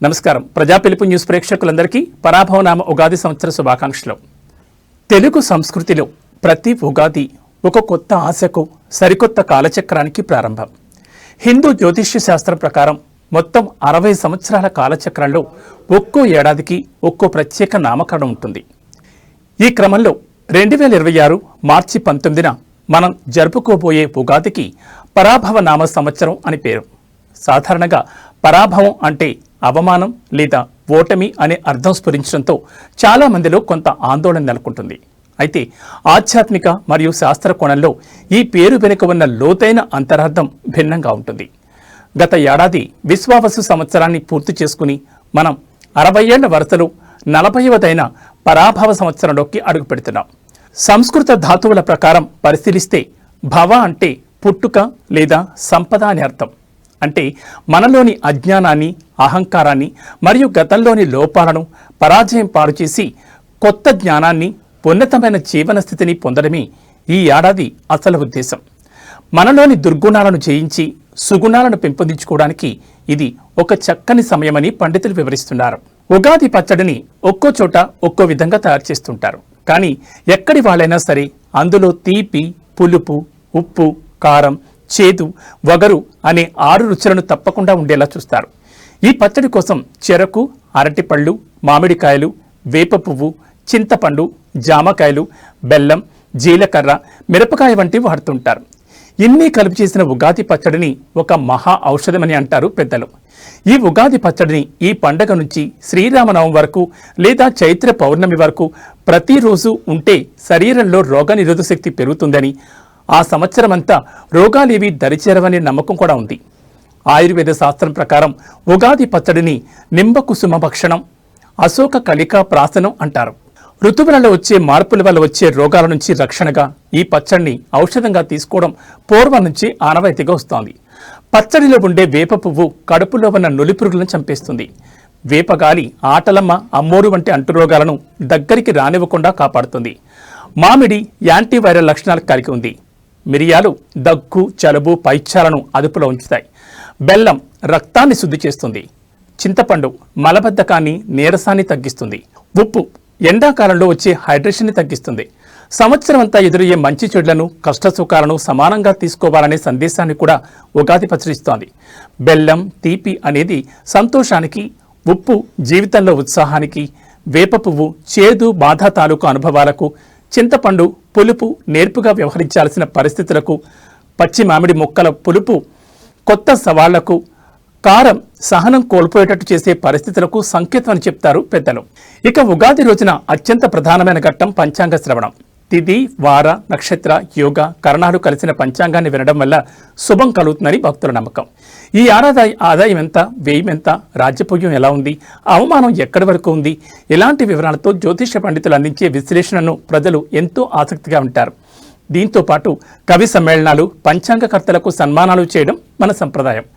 నమస్కారం. ప్రజా పిలుపు న్యూస్ ప్రేక్షకులందరికీ పరాభవనామ ఉగాది సంవత్సర శుభాకాంక్షలు. తెలుగు సంస్కృతిలో ప్రతి ఉగాది ఒక కొత్త ఆశకు, సరికొత్త కాలచక్రానికి ప్రారంభం. హిందూ జ్యోతిష్య శాస్త్రం ప్రకారం మొత్తం 60 సంవత్సరాల కాలచక్రంలో ఒక్కో ఏడాదికి ఒక్కో ప్రత్యేక నామకరణం ఉంటుంది. ఈ క్రమంలో 2026 మార్చి 19న మనం జరుపుకోబోయే ఉగాదికి పరాభవ నామ సంవత్సరం అని పేరు. సాధారణంగా పరాభవం అంటే అవమానం లేదా ఓటమి అనే అర్థం స్ఫురించడంతో చాలా మందిలో కొంత ఆందోళన నెలకొంటుంది. అయితే ఆధ్యాత్మిక మరియు శాస్త్ర కోణంలో ఈ పేరు వెనుక ఉన్న లోతైన అంతరార్థం భిన్నంగా ఉంటుంది. గత ఏడాది విశ్వావసు సంవత్సరాన్ని పూర్తి చేసుకుని మనం 60 ఏళ్ల వరుసలో 40వదైన పరాభవ సంవత్సరంలోకి అడుగు పెడుతున్నాం. సంస్కృత ధాతువుల ప్రకారం పరిశీలిస్తే భవ అంటే పుట్టుక లేదా సంపద అని అర్థం. అంటే మనలోని అజ్ఞానాన్ని, అహంకారాన్ని మరియు గతంలోని లోపాలను పరాజయం పాడు చేసి కొత్త జ్ఞానాన్ని, ఉన్నతమైన జీవన స్థితిని పొందడమే ఈ ఏడాది అసలు ఉద్దేశం. మనలోని దుర్గుణాలను జయించి సుగుణాలను పెంపొందించుకోవడానికి ఇది ఒక చక్కని సమయమని పండితులు వివరిస్తున్నారు. ఉగాది పచ్చడిని ఒక్కో చోట ఒక్కో విధంగా తయారు చేస్తుంటారు. కానీ ఎక్కడి వాళ్ళైనా సరే అందులో తీపి, పులుపు, ఉప్పు, కారం, చేదు, వగరు అనే 6 రుచులను తప్పకుండా ఉండేలా చూస్తారు. ఈ పచ్చడి కోసం చెరకు, అరటిపళ్ళు, మామిడికాయలు, వేప పువ్వు, చింతపండు, జామకాయలు, బెల్లం, జీలకర్ర, మిరపకాయ వంటివి వాడుతుంటారు. ఇన్ని కలిపి చేసిన ఉగాది పచ్చడిని ఒక మహా ఔషధమని అంటారు పెద్దలు. ఈ ఉగాది పచ్చడిని ఈ పండగ నుంచి శ్రీరామనవమి వరకు లేదా చైత్ర పౌర్ణమి వరకు ప్రతిరోజు ఉంటే శరీరంలో రోగనిరోధక శక్తి పెరుగుతుందని, ఆ సంవత్సరమంతా రోగాలేవి దరిచేరవనే నమ్మకం కూడా ఉంది. ఆయుర్వేద శాస్త్రం ప్రకారం ఉగాది పచ్చడిని నింబకుసుమ భక్షణం, అశోక కలికా ప్రాసనం అంటారు. ఋతువులలో వచ్చే మార్పుల వల్ల వచ్చే రోగాల నుంచి రక్షణగా ఈ పచ్చడిని ఔషధంగా తీసుకోవడం పూర్వం నుంచి ఆనవాయితీగా వస్తోంది. పచ్చడిలో ఉండే వేప పువ్వు కడుపులో ఉన్న నులిపురుగులను చంపేస్తుంది. వేపగాలి ఆటలమ్మ, అమ్మోరు వంటి అంటురోగాలను దగ్గరికి రానివ్వకుండా కాపాడుతుంది. మామిడి యాంటీవైరల్ లక్షణాలు కలిగి ఉంది. మిరియాలు దగ్గు, జలుబు, పైత్యాలను అదుపులో ఉంచుతాయి. బెల్లం రక్తాన్ని శుద్ధి చేస్తుంది. చింతపండు మలబద్ధకాన్ని, నీరసాన్ని తగ్గిస్తుంది. ఉప్పు ఎండాకాలంలో వచ్చే హైడ్రేషన్ని తగ్గిస్తుంది. సంవత్సరం అంతా ఎదురయ్యే మంచి చెడులను, కష్టసుఖాలను సమానంగా తీసుకోవాలనే సందేశాన్ని కూడా ఉగాది పచ్చడిస్తోంది. బెల్లం, తీపి అనేది సంతోషానికి, ఉప్పు జీవితంలో ఉత్సాహానికి, వేప పువ్వు చేదు, బాధ తాలూకు అనుభవాలకు, చింతపండు పులుపు నేర్పుగా వ్యవహరించాల్సిన పరిస్థితులకు, పచ్చి మామిడి ముక్కల పులుపు కొత్త సవాళ్లకు, కారం సహనం కోల్పోయేటట్టు చేసే పరిస్థితులకు సంకేతం అని చెప్తారు పెద్దలు. ఇక ఉగాది రోజున అత్యంత ప్రధానమైన ఘట్టం పంచాంగ శ్రవణం. తిథి, వార, నక్షత్ర, యోగ, కరణాలు కలిసిన పంచాంగాన్ని వినడం వల్ల శుభం కలుగుతుందని భక్తుల నమ్మకం. ఈ ఆదాయం ఎంత, వ్యయం ఎంత, రాజ్యపుణ్యం ఎలా ఉంది, అవమానం ఎక్కడి వరకు ఉంది, ఇలాంటి వివరాలతో జ్యోతిష పండితులు అందించే విశ్లేషణను ప్రజలు ఎంతో ఆసక్తిగా ఉంటారు. దీంతో పాటు కవి సమ్మేళనాలు, పంచాంగకర్తలకు సన్మానాలు చేయడం మన సంప్రదాయం.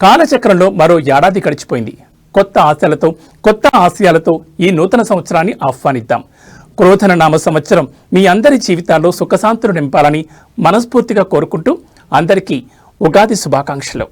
కాలచక్రంలో మరో ఏడాది గడిచిపోయింది. కొత్త ఆశలతో, కొత్త ఆశయాలతో ఈ నూతన సంవత్సరాన్ని ఆహ్వానిద్దాం. క్రోధన నామ సంవత్సరం మీ అందరి జీవితాల్లో సుఖశాంతులు నింపాలని మనస్ఫూర్తిగా కోరుకుంటూ అందరికీ ఉగాది శుభాకాంక్షలు.